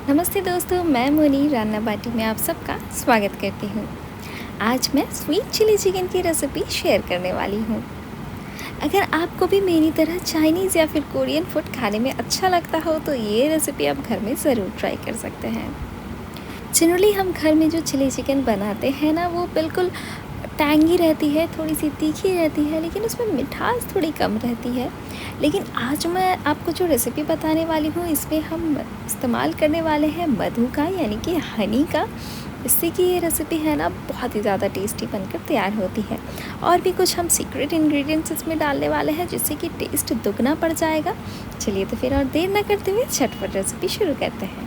नमस्ते दोस्तों, मैं मोनी रान्ना बाटी में आप सबका स्वागत करती हूँ। आज मैं स्वीट चिली चिकन की रेसिपी शेयर करने वाली हूँ। अगर आपको भी मेरी तरह चाइनीज़ या फिर कोरियन फूड खाने में अच्छा लगता हो तो ये रेसिपी आप घर में ज़रूर ट्राई कर सकते हैं। जनरली हम घर में जो चिली चिकन बनाते हैं ना, वो बिल्कुल टैंगी रहती है, थोड़ी सी तीखी रहती है, लेकिन उसमें मिठास थोड़ी कम रहती है। लेकिन आज मैं आपको जो रेसिपी बताने वाली हूँ, इसमें हम इस्तेमाल करने वाले हैं मधु का, यानी कि हनी का। इससे कि ये रेसिपी है ना, बहुत ही ज़्यादा टेस्टी बनकर तैयार होती है। और भी कुछ हम सीक्रेट इंग्रेडिएंट्स इसमें डालने वाले हैं, जिससे कि टेस्ट दुगना पड़ जाएगा। चलिए तो फिर और देर ना करते हुए झटपट रेसिपी शुरू करते हैं।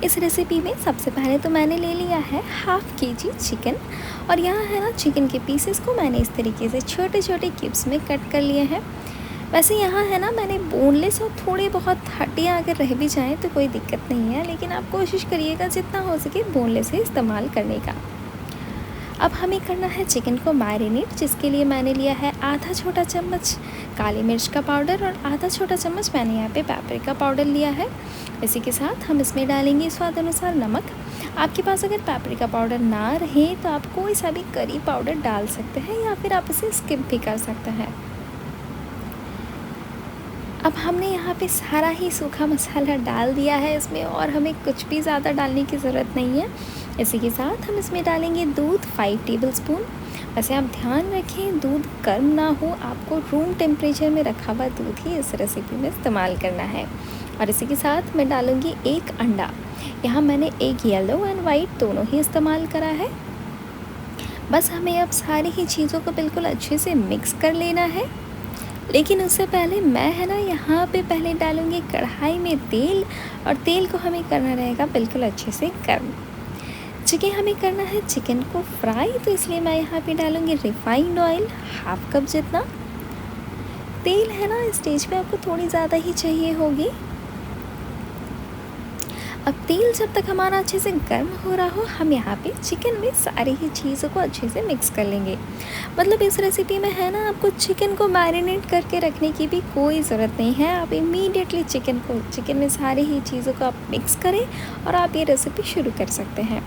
इस रेसिपी में सबसे पहले तो मैंने ले लिया है हाफ़ केजी चिकन, और यहाँ है ना, चिकन के पीसेस को मैंने इस तरीके से छोटे छोटे क्यूब्स में कट कर लिए हैं। वैसे यहाँ है ना, मैंने बोनलेस और थोड़े बहुत हड्डियाँ अगर रह भी जाएँ तो कोई दिक्कत नहीं है, लेकिन आप कोशिश करिएगा जितना हो सके बोनलेस ही इस्तेमाल करने का। अब हमें करना है चिकन को मैरिनेट, जिसके लिए मैंने लिया है आधा छोटा चम्मच काली मिर्च का पाउडर और आधा छोटा चम्मच मैंने यहाँ पे पेपरिका पाउडर लिया है। इसी के साथ हम इसमें डालेंगे स्वाद अनुसार नमक। आपके पास अगर पेपरिका पाउडर ना रहे तो आप कोई सा भी करी पाउडर डाल सकते हैं, या फिर आप इसे स्किप भी कर सकते हैं। अब हमने यहाँ पे सारा ही सूखा मसाला डाल दिया है इसमें, और हमें कुछ भी ज़्यादा डालने की ज़रूरत नहीं है। इसी के साथ हम इसमें डालेंगे दूध 5 टेबलस्पून। वैसे आप ध्यान रखें, दूध गर्म ना हो, आपको रूम टेम्परेचर में रखा हुआ दूध ही इस रेसिपी में इस्तेमाल करना है। और इसी के साथ मैं डालूँगी 1 अंडा। यहाँ मैंने एक येलो एंड वाइट दोनों ही इस्तेमाल करा है। बस हमें अब सारी ही चीज़ों को बिल्कुल अच्छे से मिक्स कर लेना है। लेकिन उससे पहले मैं है ना, यहाँ पे पहले डालूँगी कढ़ाई में तेल, और तेल को हमें करना रहेगा बिल्कुल अच्छे से गर्म। चूँकि हमें करना है चिकन को फ्राई, तो इसलिए मैं यहाँ पे डालूँगी रिफाइंड ऑयल हाफ कप जितना। तेल है ना, इस स्टेज पे आपको थोड़ी ज़्यादा ही चाहिए होगी। अब तेल जब तक हमारा अच्छे से गर्म हो रहा हो, हम यहाँ पे चिकन में सारी ही चीज़ों को अच्छे से मिक्स कर लेंगे। मतलब इस रेसिपी में है ना, आपको चिकन को मैरिनेट करके रखने की भी कोई ज़रूरत नहीं है। आप इमीडिएटली चिकन में सारी ही चीज़ों को आप मिक्स करें और आप ये रेसिपी शुरू कर सकते हैं।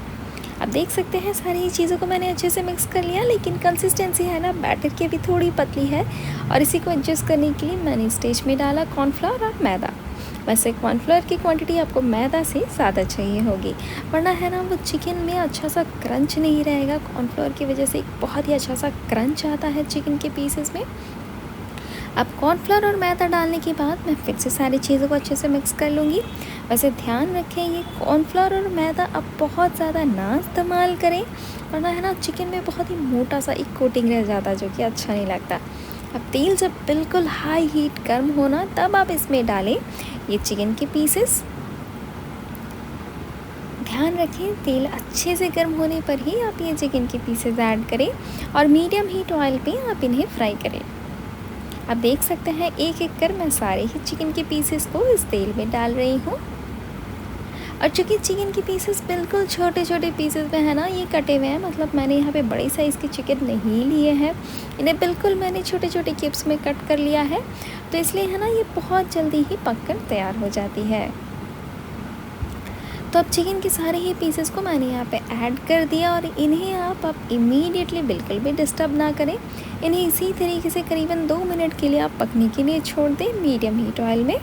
आप देख सकते हैं सारी ही चीज़ों को मैंने अच्छे से मिक्स कर लिया, लेकिन कंसिस्टेंसी है ना, बैटर की भी थोड़ी पतली है, और इसी को एडजस्ट करने के लिए मैंने स्टेज में डाला कॉर्नफ्लोर और मैदा। वैसे कॉर्नफ्लोर की क्वांटिटी आपको मैदा से ज़्यादा चाहिए होगी, वरना है ना, वो चिकन में अच्छा सा क्रंच नहीं रहेगा। कॉर्नफ्लोर की वजह से एक बहुत ही अच्छा सा क्रंच आता है चिकन के पीसेस में। अब कॉर्नफ्लोर और मैदा डालने के बाद मैं फिर से सारी चीज़ों को अच्छे से मिक्स कर लूँगी। वैसे ध्यान रखें, ये कॉर्नफ्लोर और मैदा अब बहुत ज़्यादा ना इस्तेमाल करें, वरना है ना, चिकन में बहुत ही मोटा सा एक कोटिंग रह जाता है, जो कि अच्छा नहीं लगता। अब तेल जब बिल्कुल हाई हीट गर्म होना, तब आप इसमें डालें ये चिकन के पीसेस। ध्यान रखें, तेल अच्छे से गर्म होने पर ही आप ये चिकन के पीसेस ऐड करें, और मीडियम हीट ऑयल पे आप इन्हें फ्राई करें। आप देख सकते हैं, एक एक कर मैं सारे ही चिकन के पीसेस को इस तेल में डाल रही हूँ। और चूँकि चिकन के पीसेस बिल्कुल छोटे छोटे पीसेस में है ना, ये कटे हुए हैं, मतलब मैंने यहाँ पे बड़े साइज़ के चिकन नहीं लिए हैं, इन्हें बिल्कुल मैंने छोटे छोटे क्यूब्स में कट कर लिया है। तो इसलिए है ना, ये बहुत जल्दी ही पककर तैयार हो जाती है। तो अब चिकन के सारे ही पीसेस को मैंने यहाँ पे ऐड कर दिया, और इन्हें आप इमीडिएटली बिल्कुल भी डिस्टर्ब ना करें। इन्हें इसी तरीके से करीबन 2 मिनट के लिए आप पकने के लिए छोड़ दें मीडियम हीट ऑयल में।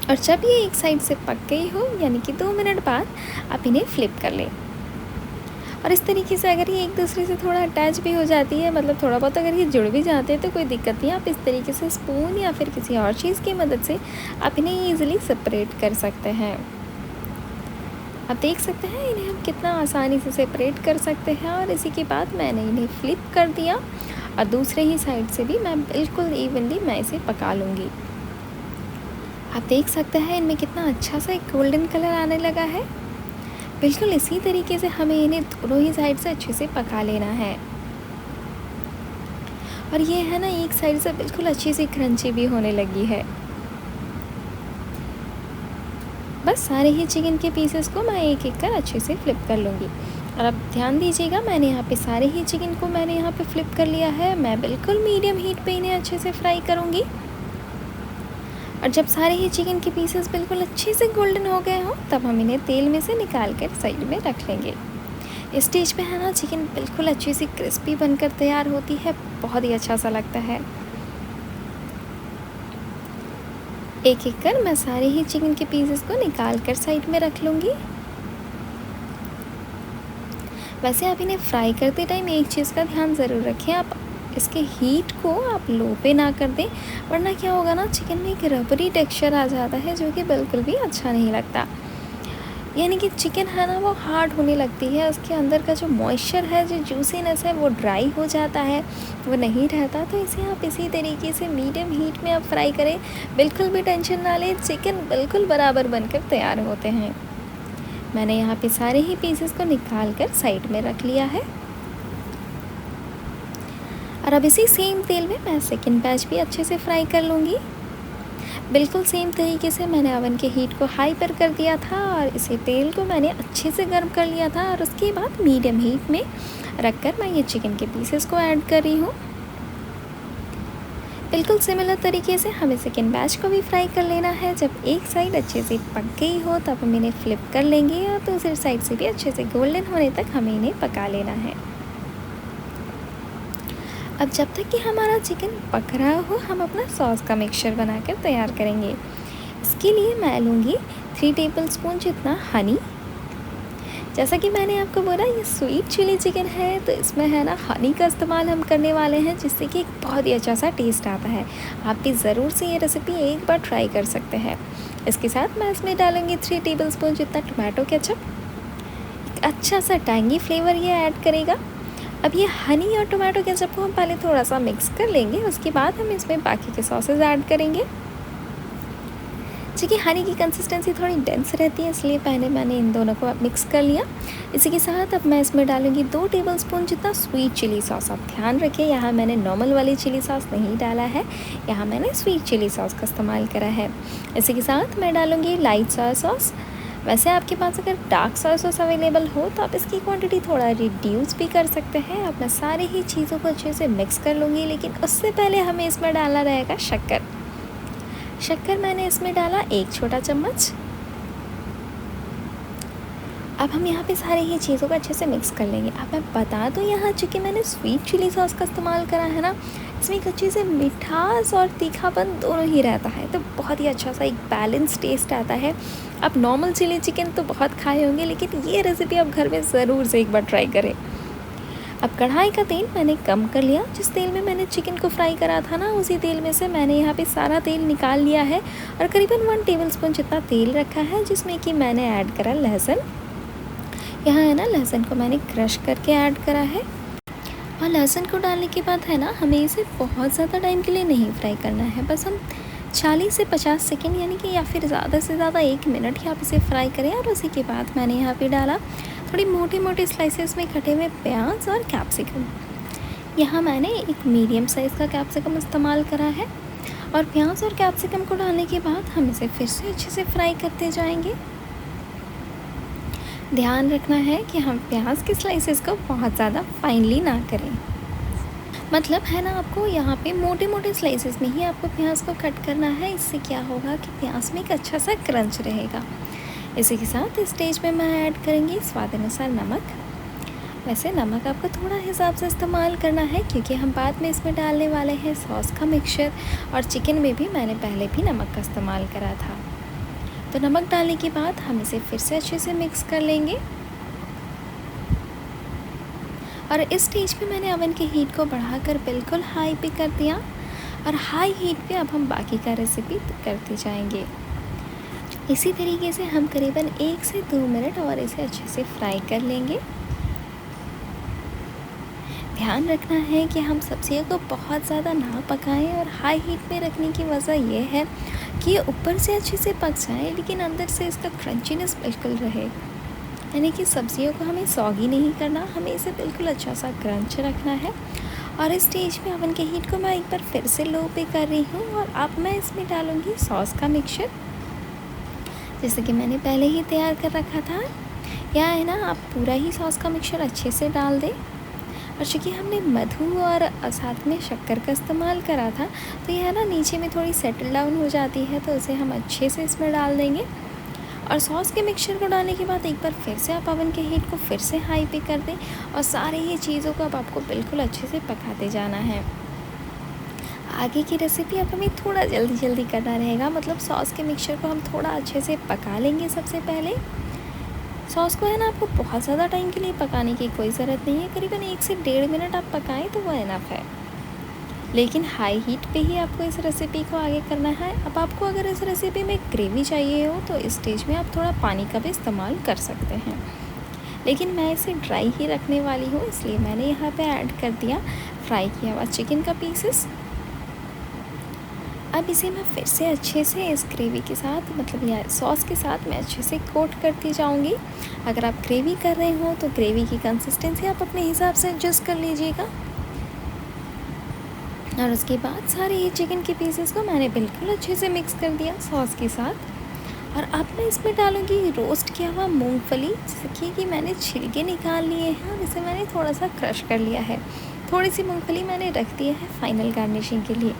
और जब ये एक साइड से पक गई हो, यानी कि 2 मिनट बाद, आप इन्हें फ्लिप कर लें। और इस तरीके से अगर ये एक दूसरे से थोड़ा अटैच भी हो जाती है, मतलब थोड़ा बहुत अगर ये जुड़ भी जाते हैं, तो कोई दिक्कत नहीं। आप इस तरीके से स्पून या फिर किसी और चीज़ की मदद से आप इन्हें ईज़िली सेपरेट कर सकते हैं। आप देख सकते हैं, इन्हें हम कितना आसानी से सेपरेट कर सकते हैं। और इसी के बाद मैंने इन्हें फ्लिप कर दिया, और दूसरे ही साइड से भी मैं बिल्कुल इवनली मैं इसे पका लूँगी। आप देख सकते हैं, इनमें कितना अच्छा सा एक गोल्डन कलर आने लगा है। बिल्कुल इसी तरीके से हमें इन्हें दोनों ही साइड से अच्छे से पका लेना है। और ये है ना, एक साइड से बिल्कुल अच्छी सी क्रंची भी होने लगी है। बस सारे ही चिकन के पीसेस को मैं एक एक कर अच्छे से फ्लिप कर लूँगी। और अब ध्यान दीजिएगा, मैंने यहाँ पे सारे ही चिकन को मैंने यहाँ पे फ्लिप कर लिया है। मैं बिल्कुल मीडियम हीट पे इन्हें अच्छे से फ्राई करूँगी। और जब सारे ही चिकन के पीसेस बिल्कुल अच्छे से गोल्डन हो गए हों तब हम इन्हें तेल में से निकाल कर साइड में रख लेंगे। इस स्टेज पे है ना चिकन बिल्कुल अच्छी सी क्रिस्पी बनकर तैयार होती है, बहुत ही अच्छा सा लगता है। एक एक कर मैं सारे ही चिकन के पीसेस को निकाल कर साइड में रख लूँगी। वैसे आप इन्हें फ्राई करते टाइम एक चीज़ का ध्यान ज़रूर रखें, आप इसके हीट को आप लो पे ना कर दें, वरना क्या होगा ना चिकन में एक रबरी टेक्सचर आ जाता है जो कि बिल्कुल भी अच्छा नहीं लगता। यानी कि चिकन है ना वो हार्ड होने लगती है, उसके अंदर का जो मॉइस्चर है, जो जूसीनेस है वो ड्राई हो जाता है, वो नहीं रहता। तो इसे आप इसी तरीके से मीडियम हीट में आप फ्राई करें, बिल्कुल भी टेंशन ना लें, चिकन बिल्कुल बराबर बनकर तैयार होते हैं। मैंने यहाँ पे सारे ही पीसेस को निकाल कर साइड में रख लिया है और अब इसी सेम तेल में मैं सेकंड बैच भी अच्छे से फ्राई कर लूँगी। बिल्कुल सेम तरीके से मैंने अवन के हीट को हाई पर कर दिया था और इसे तेल को मैंने अच्छे से गर्म कर लिया था और उसके बाद मीडियम हीट में रखकर मैं ये चिकन के पीसेस को ऐड कर रही हूँ। बिल्कुल सिमिलर तरीके से हमें सेकेंड बैच को भी फ्राई कर लेना है। जब एक साइड अच्छे से पक गई हो तब हम इन्हें फ्लिप कर लेंगे और दूसरी साइड से भी अच्छे से गोल्डन होने तक हमें इन्हें पका लेना है। अब जब तक कि हमारा चिकन पक रहा हो हम अपना सॉस का मिक्सचर बनाकर तैयार करेंगे। इसके लिए मैं लूँगी 3 टेबलस्पून जितना हनी। जैसा कि मैंने आपको बोला ये स्वीट चिली चिकन है तो इसमें है ना हनी का इस्तेमाल हम करने वाले हैं, जिससे कि एक बहुत ही अच्छा सा टेस्ट आता है। आप भी ज़रूर से ये रेसिपी एक बार ट्राई कर सकते हैं। इसके साथ मैं इसमें डालूँगी 3 टेबलस्पून जितना टोमेटो केचप। एक अच्छा सा टैंगी फ्लेवर ये ऐड करेगा। अब ये हनी और टोमेटो केचप को हम पहले थोड़ा सा मिक्स कर लेंगे, उसके बाद हम इसमें बाकी के सॉसेज ऐड करेंगे। क्योंकि हनी की कंसिस्टेंसी थोड़ी डेंस रहती है इसलिए पहले मैंने इन दोनों को मिक्स कर लिया। इसी के साथ अब मैं इसमें डालूँगी 2 टेबलस्पून जितना स्वीट चिली सॉस। आप ध्यान रखिए यहाँ मैंने नॉर्मल वाली चिली सॉस नहीं डाला है, यहाँ मैंने स्वीट चिली सॉस का इस्तेमाल करा है। इसी के साथ मैं डालूँगी लाइट सोया सॉस। वैसे आपके पास अगर डार्क सोया सॉस अवेलेबल हो तो आप इसकी क्वांटिटी थोड़ा रिड्यूस भी कर सकते हैं। अब मैं सारी ही चीज़ों को अच्छे से मिक्स कर लूँगी, लेकिन उससे पहले हमें इसमें डालना रहेगा शक्कर मैंने इसमें डाला 1 छोटा चम्मच। अब हम यहाँ पे सारी ही चीज़ों को अच्छे से मिक्स कर लेंगे। अब मैं बता दूँ यहाँ चूँकि मैंने स्वीट चिली सॉस का इस्तेमाल करा है ना, इसमें एक अच्छी से मिठास और तीखापन दोनों ही रहता है, तो बहुत ही अच्छा सा एक बैलेंस टेस्ट आता है। आप नॉर्मल चिली चिकन तो बहुत खाए होंगे, लेकिन ये रेसिपी आप घर में ज़रूर से एक बार ट्राई करें। अब कढ़ाई का तेल मैंने कम कर लिया। जिस तेल में मैंने चिकन को फ्राई करा था ना, उसी तेल में से मैंने यहाँ पे सारा तेल निकाल लिया है और करीबन 1 टेबलस्पून जितना तेल रखा है, जिसमें कि मैंने ऐड करा लहसुन। यहाँ है ना लहसुन को मैंने क्रश करके ऐड करा है। और लहसुन को डालने के बाद है ना हमें इसे बहुत ज़्यादा टाइम के लिए नहीं फ्राई करना है, बस हम 40 से 50 सेकेंड यानी कि या फिर ज़्यादा से ज़्यादा 1 मिनट ही आप इसे फ्राई करें। और उसी के बाद मैंने यहाँ पे डाला थोड़ी मोटे मोटे स्लाइसेस में कटे हुए प्याज और कैप्सिकम। यहाँ मैंने एक मीडियम साइज़ का कैप्सिकम इस्तेमाल करा है। और प्याज और कैप्सिकम को डालने के बाद हम इसे फिर से अच्छे से फ्राई करते जाएंगे। ध्यान रखना है कि हम प्याज के स्लाइसेस को बहुत ज़्यादा फाइनली ना करें, मतलब है ना आपको यहाँ पे मोटे मोटे स्लाइसेस में ही आपको प्याज को कट करना है। इससे क्या होगा कि प्याज में एक अच्छा सा क्रंच रहेगा। इसी के साथ इस स्टेज में मैं ऐड करेंगी स्वाद अनुसार नमक। वैसे नमक आपको थोड़ा हिसाब से इस्तेमाल करना है, क्योंकि हम बाद में इसमें डालने वाले हैं सॉस का मिक्सचर और चिकन में भी मैंने पहले भी नमक का इस्तेमाल करा था। तो नमक डालने के बाद हम इसे फिर से अच्छे से मिक्स कर लेंगे। और इस स्टेज पे मैंने अवन के हीट को बढ़ाकर बिल्कुल हाई पे कर दिया और हाई हीट पे अब हम बाकी का रेसिपी करते जाएंगे। इसी तरीके से हम करीबन 1 से 2 मिनट और इसे अच्छे से फ्राई कर लेंगे। ध्यान रखना है कि हम सब्जियों को बहुत ज़्यादा ना पकाएं और हाई हीट में रखने की वजह यह है कि ये ऊपर से अच्छे से पक जाए, लेकिन अंदर से इसका क्रंचीनेस बिल्कुल रहे। यानी कि सब्जियों को हमें सॉगी नहीं करना, हमें इसे बिल्कुल अच्छा सा क्रंच रखना है। और इस स्टेज में अवन के हीट को मैं एक बार फिर से लो पे कर रही हूँ। और अब मैं इसमें डालूँगी सॉस का मिक्सचर, जैसे कि मैंने पहले ही तैयार कर रखा था। या है ना आप पूरा ही सॉस का मिक्सचर अच्छे से डाल दें। और चूँकि हमने मधु और साथ में शक्कर का इस्तेमाल करा था, तो यह ना नीचे में थोड़ी सेटल डाउन हो जाती है, तो उसे हम अच्छे से इसमें डाल देंगे। और सॉस के मिक्सचर को डालने के बाद एक बार फिर से आप अवन के हीट को फिर से हाई पे कर दें और सारे ये चीज़ों को अब आपको बिल्कुल अच्छे से पकाते जाना है। आगे की रेसिपी अब हमें थोड़ा जल्दी करना रहेगा, मतलब सॉस के मिक्सचर को हम थोड़ा अच्छे से पका लेंगे। सबसे पहले सॉस को है ना आपको बहुत ज़्यादा टाइम के लिए पकाने की कोई ज़रूरत नहीं है, करीबन 1 से 1.5 मिनट आप पकाएं तो वह इनफ है। लेकिन हाई हीट पे ही आपको इस रेसिपी को आगे करना है। अब आपको अगर इस रेसिपी में ग्रेवी चाहिए हो तो इस स्टेज में आप थोड़ा पानी का भी इस्तेमाल कर सकते हैं, लेकिन मैं इसे ड्राई ही रखने वाली हूँ, इसलिए मैंने यहाँ पे ऐड कर दिया फ्राई किया हुआ चिकन का पीसेस। अब इसे मैं फिर से अच्छे से इस ग्रेवी के साथ, मतलब या सॉस के साथ मैं अच्छे से कोट करती जाऊँगी। अगर आप ग्रेवी कर रहे हो तो ग्रेवी की कंसिस्टेंसी आप अपने हिसाब से एडजस्ट कर लीजिएगा। और उसके बाद सारे ये चिकन के पीसेस को मैंने बिल्कुल अच्छे से मिक्स कर दिया सॉस के साथ। और अब मैं इसमें डालूँगी रोस्ट किया हुआ मूंगफली, जैसे कि मैंने छिलके निकाल लिए हैं और इसे मैंने थोड़ा सा क्रश कर लिया है। थोड़ी सी मूंगफली मैंने रख दी है फाइनल गार्निशिंग के लिए।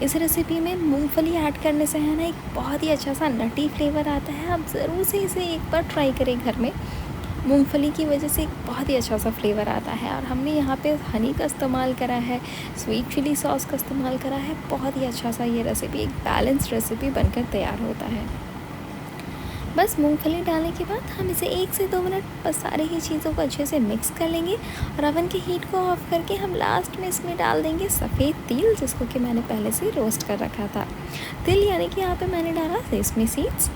इस रेसिपी में मूंगफली ऐड करने से है ना एक बहुत ही अच्छा सा नटी फ्लेवर आता है। आप ज़रूर से इसे एक बार ट्राई करें घर में। मूंगफली की वजह से एक बहुत ही अच्छा सा फ्लेवर आता है। और हमने यहाँ पे हनी का इस्तेमाल करा है, स्वीट चिली सॉस का इस्तेमाल करा है। बहुत ही अच्छा सा ये रेसिपी, एक बैलेंस्ड रेसिपी बनकर तैयार होता है। बस मूंगफली डालने के बाद हम इसे 1 से 2 मिनट बस सारी ही चीज़ों को अच्छे से मिक्स कर लेंगे। और अवन की हीट को ऑफ करके हम लास्ट में इसमें डाल देंगे सफ़ेद तिल, जिसको कि मैंने पहले से रोस्ट कर रखा था। तिल यानी कि यहाँ पे मैंने डाला सेसमी सीड्स।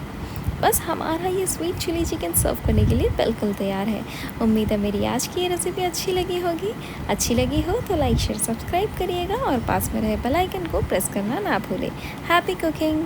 बस हमारा ये स्वीट चिली चिकन सर्व करने के लिए बिल्कुल तैयार है। उम्मीद है मेरी आज की ये रेसिपी अच्छी लगी होगी। अच्छी लगी हो तो लाइक शेयर सब्सक्राइब करिएगा और पास में रहे बेल आइकन को प्रेस करना ना भूलें। Happy cooking.